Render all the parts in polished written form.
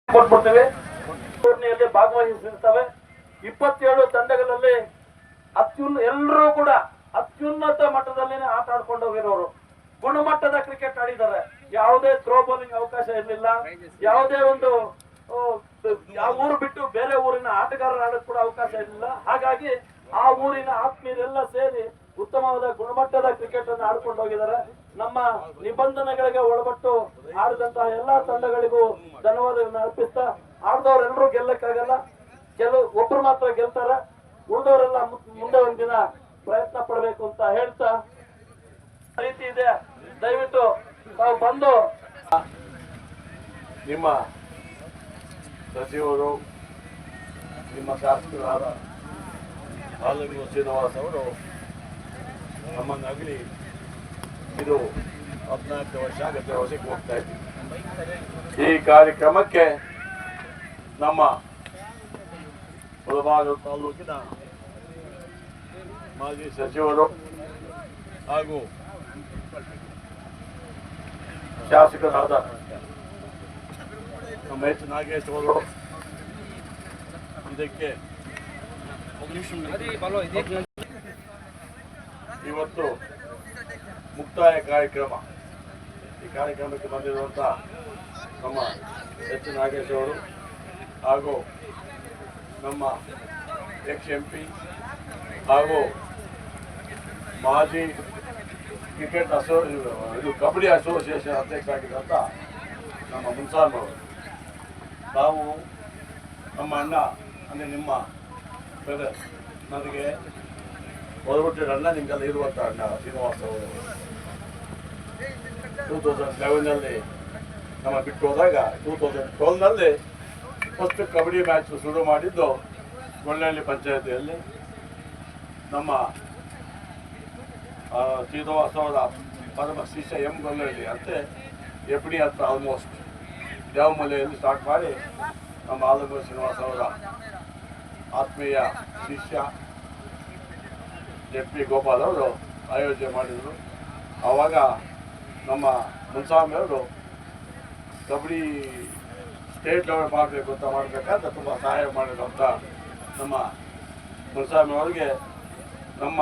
ಕೊಟ್ಬಿಡ್ತೇವೆ. ಟೂರ್ನಿಯಲ್ಲಿ ಭಾಗವಹಿಸಿರ್ತವೆ. 27 ತಂಡಗಳಲ್ಲಿ ಎಲ್ಲರೂ ಕೂಡ ಅತ್ಯುನ್ನತ ಮಟ್ಟದಲ್ಲಿ ಆಟ ಆಡ್ಕೊಂಡು ಹೋಗಿರೋರು, ಗುಣಮಟ್ಟದ ಕ್ರಿಕೆಟ್ ಆಡಿದ್ದಾರೆ. ಯಾವುದೇ ಥ್ರೋ ಬೌಲಿಂಗ್ ಅವಕಾಶ ಇರಲಿಲ್ಲ. ಯಾವುದೇ ಒಂದು ಯಾವ ಊರು ಬಿಟ್ಟು ಬೇರೆ ಊರಿನ ಆಟಗಾರರ ಆಡೋಕೆ ಕೂಡ ಅವಕಾಶ ಇರಲಿಲ್ಲ. ಹಾಗಾಗಿ ಆ ಊರಿನ ಆತ್ಮೀಯರೆಲ್ಲ ಸೇರಿ ಉತ್ತಮವಾದ ಗುಣಮಟ್ಟದ ಕ್ರಿಕೆಟ್ ಅನ್ನು ಆಡ್ಕೊಂಡು ಹೋಗಿದ್ದಾರೆ. ನಮ್ಮ ನಿಬಂಧನೆಗಳಿಗೆ ಒಳಪಟ್ಟು ಆಡಿದಂತಹ ಎಲ್ಲಾ ತಂಡಗಳಿಗೂ ಧನ್ಯವಾದಗಳನ್ನು ಅರ್ಪಿಸ್ತಾ, ಆಡ್ದವ್ರೆಲ್ಲರೂ ಗೆಲ್ಲಕ್ಕಾಗಲ್ಲ, ಒಬ್ರು ಮಾತ್ರ ಗೆಲ್ತಾರೆ, ಉಳಿದವರೆಲ್ಲ ಮುಂದೆ ಒಂದಿನ ಪ್ರಯತ್ನ ಪಡಬೇಕು ಅಂತ ಹೇಳ್ತಾ, ರೀತಿ ಇದೆ, ದಯವಿಟ್ಟು ತಾವು ಬಂದು ನಿಮ್ಮ ಸಚಿವರು, ನಿಮ್ಮ ಶಾಸಕರಾದ ಆಲೂರು ಶ್ರೀನಿವಾಸ್ ಅವರು ನಮ್ಮನ್ನಾಗಲಿ ಇದು 14 ವರ್ಷ ಆಗತ್ತೆ ವರ್ಷಕ್ಕೆ ಹೋಗ್ತಾ ಇದ್ದೀವಿ. ಈ ಕಾರ್ಯಕ್ರಮಕ್ಕೆ ನಮ್ಮ ಮುಳಬಾಗಿಲು ತಾಲೂಕಿನ ಮಾಜಿ ಸಚಿವರು ಹಾಗೂ ಶಾಸಕರಾದ ನಮ್ಮ ಎಚ್ ನಾಗೇಶ್ ಅವರು ಇದಕ್ಕೆ ಇವತ್ತು ಮುಕ್ತಾಯ ಕಾರ್ಯಕ್ರಮ. ಈ ಕಾರ್ಯಕ್ರಮಕ್ಕೆ ಬಂದಿರುವಂಥ ನಮ್ಮ ಎಚ್ ನಾಗೇಶ್ ಅವರು ಹಾಗೂ ನಮ್ಮ ಎಕ್ಸ್-MP ಹಾಗೂ ಮಾಜಿ ಕ್ರಿಕೆಟ್ ಇದು ಕಬಡ್ಡಿ ಅಸೋಸಿಯೇಷನ್ ಅಧ್ಯಕ್ಷರಾಗಿದ್ದಂಥ ನಮ್ಮ ಮುನ್ಸಾಮ್ ಅವರು, ತಾವು ನಮ್ಮ ಅಣ್ಣ ಅಂದರೆ ನಿಮ್ಮ ಬ್ರದರ್, ನನಗೆ ಹೊರಬಿಟ್ಟಿರೋ ಅಣ್ಣ, ನಿಮಗೆಲ್ಲ ಇರುವಂಥ ಅಣ್ಣ ಶ್ರೀನಿವಾಸ್ ಅವರು 2011ನಲ್ಲಿ ನಮ್ಮ ಬಿಟ್ಟು ಹೋದಾಗ 2012ನಲ್ಲಿ ಫಸ್ಟ್ ಕಬಡ್ಡಿ ಮ್ಯಾಚ್ ಶುರು ಮಾಡಿದ್ದು ಗೊಳ್ಳಹಳ್ಳಿ ಪಂಚಾಯತಿಯಲ್ಲಿ. ನಮ್ಮ ಶ್ರೀನಿವಾಸ್ ಅವರ ಪರಮ ಶಿಷ್ಯ ಎಂ ಗೊಳ್ಳಹಳ್ಳಿ ಅಂತೆ FD ಹತ್ರ ಆಲ್ಮೋಸ್ಟ್ ದೇವಮಲೆಯಲ್ಲಿ ಸ್ಟಾರ್ಟ್ ಮಾಡಿ ನಮ್ಮ ಆಲೂರು ಶ್ರೀನಿವಾಸ್ ಅವರ ಆತ್ಮೀಯ ಶಿಷ್ಯ FP ಗೋಪಾಲ್ ಅವರು ಆಯೋಜನೆ ಮಾಡಿದರು. ಆವಾಗ ನಮ್ಮ ಮುನ್ಸ್ವಾಮಿ ಅವರು ಕಬಡ್ಡಿ ಸ್ಟೇಟ್ ಲೆವೆಲ್ ಮಾಡಬೇಕು ಅಂತ ಮಾಡಬೇಕಂತ ತುಂಬ ಸಹಾಯ ಮಾಡಿರುವಂಥ ನಮ್ಮ ಮುನ್ಸ್ವಾಮಿ ಅವರಿಗೆ ನಮ್ಮ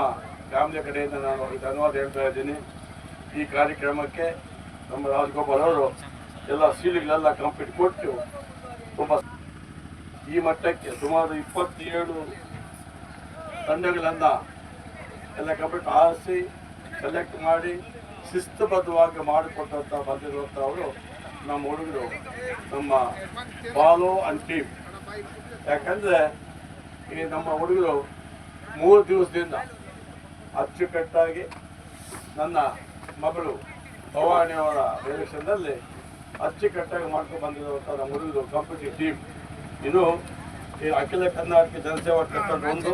ಫ್ಯಾಮಿಲಿ ಕಡೆಯಿಂದ ನಾನು ಅವರಿಗೆ ಧನ್ಯವಾದ ಹೇಳ್ತಾ ಇದ್ದೀನಿ. ಈ ಕಾರ್ಯಕ್ರಮಕ್ಕೆ ನಮ್ಮ ರಾಜಗೋಪಾಲ್ ಅವರು ಎಲ್ಲ ಸೀಲಿಗಳೆಲ್ಲ ಕಂಪ್ಲೀಟ್ ಕೊಟ್ಟು ತುಂಬ ಈ ಮಟ್ಟಕ್ಕೆ ಸುಮಾರು 27 ತಂಡಗಳನ್ನು ಎಲ್ಲ ಕಂಪ್ಲೀಟ್ ಆರಿಸಿ ಸೆಲೆಕ್ಟ್ ಮಾಡಿ ಶಿಸ್ತುಬದ್ಧವಾಗಿ ಮಾಡಿಕೊಟ್ಟಂಥ ಬಂದಿರುವಂಥವರು ನಮ್ಮ ಹುಡುಗರು, ನಮ್ಮ ಬಾಲು ಅಂಡ್ ಟೀಮ್. ಯಾಕಂದರೆ ಈ ನಮ್ಮ ಹುಡುಗರು 3 ದಿವಸದಿಂದ ಅಚ್ಚುಕಟ್ಟಾಗಿ ನನ್ನ ಮಗಳು ಭವಾನಿಯವರ ಡೈರೆಕ್ಷನ್ನಲ್ಲಿ ಅಚ್ಚುಕಟ್ಟಾಗಿ ಮಾಡ್ಕೊಂಡು ಬಂದಿರುವಂಥ ನಮ್ಮ ಹುಡುಗರು ಕಾಂಪಿಟೇಟಿವ್ ಟೀಮ್. ಇದು ಈ ಅಖಿಲ ಕರ್ನಾಟಕ ಜನಸೇವಾ ಟ್ರಸ್ಟ್ ಒಂದು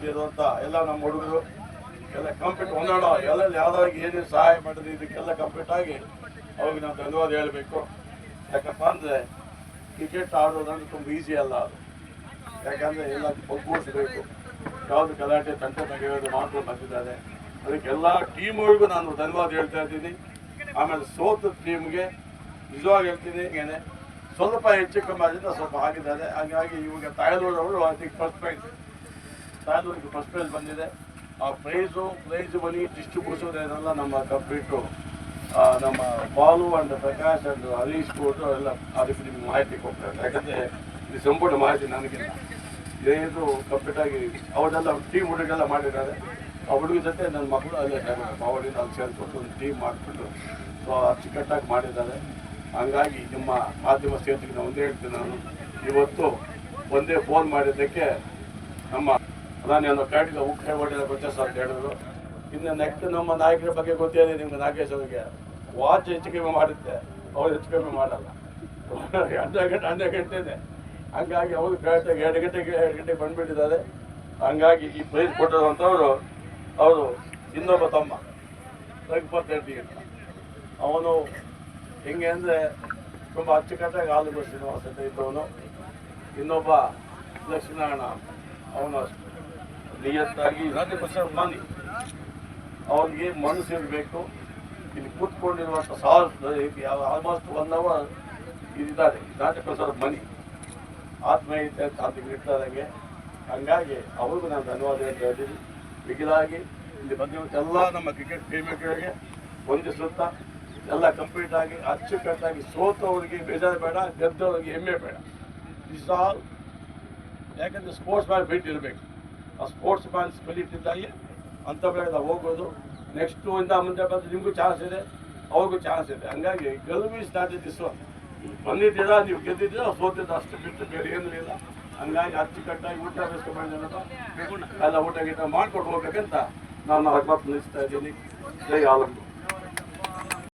ಇರುವಂಥ ಎಲ್ಲ ನಮ್ಮ ಹುಡುಗರು ಎಲ್ಲ ಕಂಪ್ಲೀಟ್ ಹೊಂದಾಡ ಎಲ್ಲ ಯಾವ್ದಾಗಿ ಏನೇನು ಸಹಾಯ ಮಾಡಿದ್ರೆ ಇದಕ್ಕೆಲ್ಲ ಕಂಪ್ಲೀಟ್ ಆಗಿ ಅವ್ರಿಗೆ ನಾವು ಧನ್ಯವಾದ ಹೇಳಬೇಕು. ಯಾಕಪ್ಪ ಅಂದರೆ ಕ್ರಿಕೆಟ್ ಆಡೋದಂದ್ರೆ ತುಂಬ ಈಸಿ ಅಲ್ಲ ಅದು. ಯಾಕಂದರೆ ಎಲ್ಲ ಒಗ್ಗೂಡಿಸಬೇಕು, ಯಾವುದು ಗಲಾಟೆ ತಂಟೆ ತೆಗೆಯೋದು ಮಾಡ್ಕೊಂಡು ಬಂದಿದ್ದಾರೆ. ಅದಕ್ಕೆಲ್ಲ ಟೀಮ್ಗಳಿಗೂ ನಾನು ಧನ್ಯವಾದ ಹೇಳ್ತಾ ಇದ್ದೀನಿ. ಆಮೇಲೆ ಸೋತ ಟೀಮ್ಗೆ ನಿಜವಾಗಿ ಹೇಳ್ತೀನಿ, ಏನೇ ಸ್ವಲ್ಪ ಹೆಚ್ಚು ಕಮ್ಮಿ ಆದ್ದರಿಂದ ಸ್ವಲ್ಪ ಆಗಿದ್ದಾರೆ. ಹಾಗಾಗಿ ಇವಾಗ ತಾಯಲೂರವರು ಐ ಥಿಂಕ್ ಫಸ್ಟ್ ಪ್ರೈಸ್ ಬಂದಿದೆ. ಆ ಪ್ರೈಸ್ ಮನಿ ಡಿಸ್ಟ್ರಿಬ್ಯೂಷನ್ ನಮ್ಮ ಕಂಪ್ಲೀಟು ನಮ್ಮ ಬಾಲು ಅಂಡ್ ಪ್ರಕಾಶ್ ಅಂಡ್ ಹರೀಶ್ ಕೊಟ್ಟು ಎಲ್ಲ ಅದಕ್ಕೆ ನಿಮ್ಗೆ ಮಾಹಿತಿ ಕೊಡ್ತಾರೆ. ಯಾಕಂದರೆ ಇದು ಸಂಪೂರ್ಣ ಮಾಹಿತಿ ನನಗಿಲ್ಲ. ಇದೇನು ಕಂಪ್ಲೀಟಾಗಿ ಅವರೆಲ್ಲ ಟೀಮ್ ಹುಡುಗೆಲ್ಲ ಮಾಡಿದ್ದಾರೆ. ಆ ಹುಡುಗ ಜೊತೆ ನನ್ನ ಮಕ್ಕಳು ಅಲ್ಲೇ ಬಾವಡಿನ ಅಲ್ಲಿ ಸೇರಿಸ್ಬಿಟ್ಟು ಒಂದು ಟೀಮ್ ಮಾಡಿಬಿಟ್ಟು ಅಚ್ಚುಕಟ್ಟಾಗಿ ಮಾಡಿದ್ದಾರೆ. ಹಂಗಾಗಿ ನಿಮ್ಮ ಮಾಧ್ಯಮ ಸ್ನೇಹಿತರಿಗೆ ನಾನು ಒಂದೇ ಹೇಳ್ತೀನಿ, ನಾನು ಇವತ್ತು ಒಂದೇ ಫೋನ್ ಮಾಡಿದ್ದಕ್ಕೆ ನಮ್ಮ ನಾನು ಕಾಟಿಗೆ ಉಕ್ಕೆ ಹೊಡೆದ ಗೊತ್ತೇಸ ಅಂತ ಹೇಳಿದ್ರು. ಇನ್ನು ನೆಕ್ಸ್ಟ್ ನಮ್ಮ ನಾಯಕರ ಬಗ್ಗೆ ಗೊತ್ತೇ ನಿಮ್ಗೆ ನಾಗೇಶ್ ಅವರಿಗೆ ವಾಚ್ ಹೆಚ್ಚು ಕಮ್ಮಿ ಮಾಡುತ್ತೆ, ಅವ್ರು ಹೆಚ್ಚು ಕಮ್ಮಿ ಮಾಡಲ್ಲ. 12 ಗಂಟೆ ಇದೆ. ಹಂಗಾಗಿ ಅವರು ಕರೆಕ್ಟಾಗಿ 2 ಗಂಟೆಗೆ ಬಂದುಬಿಟ್ಟಿದ್ದಾರೆ. ಹಂಗಾಗಿ ಈ ಪ್ರೈಸ್ ಕೊಟ್ಟಿರುವಂಥವ್ರು ಅವರು ಇನ್ನೊಬ್ಬ ತಮ್ಮ ರಘುಪತ್ ರೆಡ್ಡಿ ಅಂತ. ಅವನು ಹೆಂಗೆ ಅಂದರೆ ತುಂಬ ಅಚ್ಚುಕಟ್ಟಾಗಿ ಆಲೂರು ಶ್ರೀನಿವಾಸ ಅಂತ ಇದ್ದವನು. ಇನ್ನೊಬ್ಬ ಲಕ್ಷ್ಮೀನಾರಾಯಣ, ಅವನು ಅಷ್ಟು ನಿಯತ್ತಾಗಿ ಮನಿ, ಅವನಿಗೆ ಮನಸ್ಸು ಇರಬೇಕು. ಇಲ್ಲಿ ಕೂತ್ಕೊಂಡಿರುವಂಥ ಆಲ್ಮೋಸ್ಟ್ 1 hour ಇದ್ದಾರೆ, ನಾಟ್ ಬಿಕಾಸ್ ಆಫ್ ಮನಿ. ಆತ್ಮೀಯತೆ ಅಂತ ಅದಕ್ಕೆ ಇರ್ತಾರಂಗೆ. ಹಂಗಾಗಿ ಅವ್ರಿಗೂ ನಾನು ಧನ್ಯವಾದ ಹೇಳ್ತಾ ಇದ್ದೀನಿ. ಮಿಗಿಲಾಗಿ ಇಲ್ಲಿ ಬಂದಿರುವಂಥ ಎಲ್ಲ ನಮ್ಮ ಕ್ರಿಕೆಟ್ ಪ್ರೇಮಿಗಳಿಗೆ ಹೊಂದಿಸುತ್ತಾ ಎಲ್ಲ ಕಂಪ್ಲೀಟ್ ಆಗಿ ಅಚ್ಚುಕಟ್ಟಾಗಿ ಸೋತವರಿಗೆ ಬೇಜಾರು ಬೇಡ, ಗೆದ್ದವರಿಗೆ ಹೆಮ್ಮೆ ಬೇಡ. Is all. ಯಾಕಂದರೆ ಸ್ಪೋರ್ಟ್ಸ್ ಮ್ಯಾನ್ ಫಿಟ್ ಇರಬೇಕು. ಆ ಸ್ಪೋರ್ಟ್ಸ್ ಮ್ಯಾನ್ ಸ್ಪಿರಿಟ್ ಇದ್ದಾಗೆ ಅಂಥ ಬೆಳೆ ನಾವು ಹೋಗೋದು. ನೆಕ್ಸ್ಟು ಇಂದ ಮುಂದೆ ಬಂದು ನಿಮಗೂ ಚಾನ್ಸ್ ಇದೆ, ಅವ್ರಿಗೂ ಚಾನ್ಸ್ ಇದೆ. ಹಂಗಾಗಿ ಗೆಲುವು ಇಸ್ ನಾಟ್ ದಿಸ್ ಒನ್. ಬಂದಿದ್ದೀರಾ, ನೀವು ಗೆದ್ದಿದ್ದೀರಾ, ಸೋತಿದ್ದ ಅಷ್ಟು ಬಿಟ್ಟು ಬೇರೆ ಏನೂ ಇಲ್ಲ. ಹಂಗಾಗಿ ಅಚ್ಚುಕಟ್ಟಾಗಿ ಊಟ ಬೇಸ್ಕೊಂಡು ಎಲ್ಲ ಊಟ ಗೀಟ ಮಾಡ್ಕೊಂಡು ಹೋಗ್ಬೇಕಂತ ನಾನು ಹಗ್ಮತ್ ನಿಲ್ಲಿಸ್ತಾ ಇದ್ದೀನಿ. ಜೈ ಆಲಮ್.